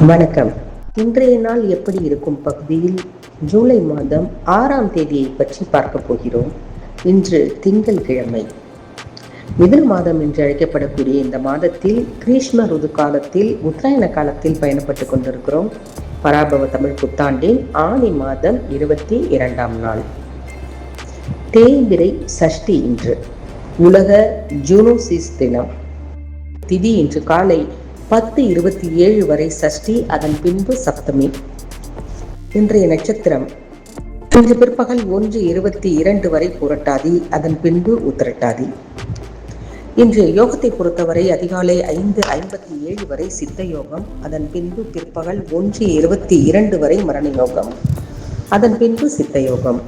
வணக்கம். இன்றைய நாள் எப்படி இருக்கும் பகுதியில் ஜூலை மாதம் 6ஆம் தேதியை பற்றி பார்க்க போகிறோம். இன்று திங்கள்கிழமை. மிதுன மாதம் என்று அழைக்கப்படக்கூடிய இந்த மாதத்தில் கிரீஷ்ம ருது காலத்தில் உத்தராயண காலத்தில் பயணப்பட்டு கொண்டிருக்கிறோம். பராபவ தமிழ் புத்தாண்டின் ஆனி மாதம் 22ஆம் நாள். தேய்பிறை சஷ்டி இன்று. உலக ஜூனோசிஸ் தினம். திதி இன்று காலை 10:27 வரை சஷ்டி, அதன் பின்பு சப்தமி. இன்றைய நட்சத்திரம் இன்று பிற்பகல் 1:22 வரை புரட்டாதி, அதன் பின்பு உத்திரட்டாதி. இன்று யோகத்தை பொறுத்தவரை அதிகாலை 5:57 வரை சித்த யோகம், அதன் பின்பு பிற்பகல் 1:22 வரை மரண யோகம், அதன் பின்பு சித்த யோகம்.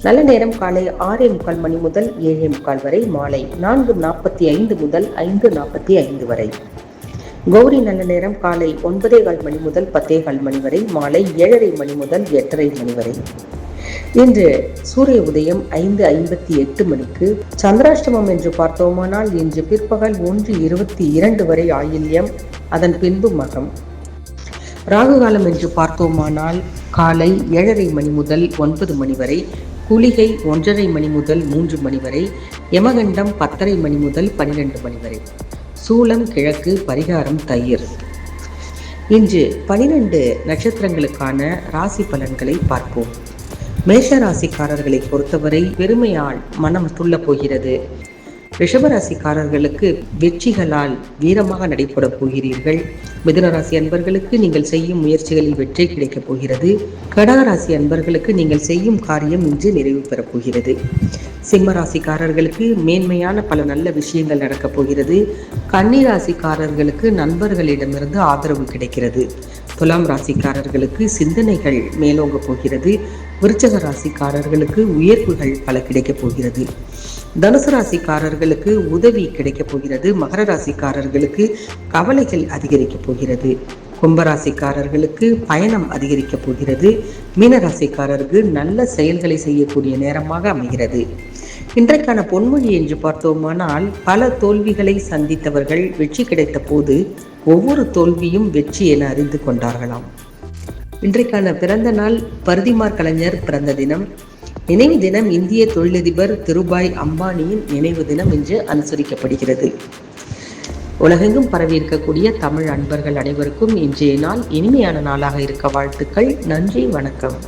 நல்ல நேரம் காலை 6:45 மணி முதல் 7:45 வரை, மாலை 4:45 முதல் 5:45 வரை. கௌரி நல்ல நேரம் காலை 9:15 மணி முதல் 10:15 மணி வரை, மாலை 7:30 மணி முதல் 8:30 மணி வரை. இன்று சூரிய உதயம் 5:58 மணிக்கு. சந்திராஷ்டமம் என்று பார்த்தோமானால் இன்று பிற்பகல் 1:22 வரை ஆயில்யம், அதன் பின்பு மகம். ராகு காலம் என்று பார்த்தோமானால் காலை 7:30 மணி முதல் 9 மணி வரை, குளிகை 1:30 மணி முதல் 3 மணி வரை, யமகண்டம் 10:30 மணி முதல் 12 மணி வரை. சூலம் கிழக்கு, பரிகாரம் தயிர். இன்று 12 நட்சத்திரங்களுக்கான ராசி பலன்களை பார்ப்போம். மேஷ ராசிக்காரர்களை பொறுத்தவரை பெருமையால் மனம் துள்ள போகிறது. ரிஷபராசிக்காரர்களுக்கு வெற்றிகளால் வீரமாக நடைபெற போகிறீர்கள். மிதுனராசி அன்பர்களுக்கு நீங்கள் செய்யும் முயற்சிகளில் வெற்றி கிடைக்கப் போகிறது. கடகராசி அன்பர்களுக்கு நீங்கள் செய்யும் காரியம் இன்று நிறைவு பெறப் போகிறது. சிம்ம ராசிக்காரர்களுக்கு மேன்மையான பல நல்ல விஷயங்கள் நடக்கப் போகிறது. கன்னிராசிக்காரர்களுக்கு நண்பர்களிடமிருந்து ஆதரவு கிடைக்கிறது. துலாம் ராசிக்காரர்களுக்கு சிந்தனைகள் மேலோங்க போகிறது. விருச்சக ராசிக்காரர்களுக்கு உயர்வுகள் பல கிடைக்கப் போகிறது. தனுசு ராசிக்காரர்களுக்கு உதவி கிடைக்கப் போகிறது. மகர ராசிக்காரர்களுக்கு கவலைகள் அதிகரிக்கப் போகிறது. கும்பராசிக்காரர்களுக்கு பயணம் அதிகரிக்கப் போகிறது. மீனராசிக்காரருக்கு நல்ல செயல்களை செய்யக்கூடிய நேரமாக அமைகிறது. இன்றைக்கான பொன்மொழி என்று பார்த்தோமானால், பல தோல்விகளை சந்தித்தவர்கள் வெற்றி கிடைத்த போது ஒவ்வொரு தோல்வியும் வெற்றி என அறிந்து கொண்டார்களாம். இன்றைக்கான பிறந்த நாள் பரிதிமார் கலைஞர் பிறந்த தினம். நினைவு தினம் இந்திய தொழிலதிபர் திருபாய் அம்பானியின் நினைவு தினம் என்று அனுசரிக்கப்படுகிறது. உலகெங்கும் பரவி இருக்கக்கூடிய தமிழ் அன்பர்கள் அனைவருக்கும் இன்றைய நாள் இனிமையான நாளாக இருக்க வாழ்த்துக்கள். நன்றி, வணக்கம்.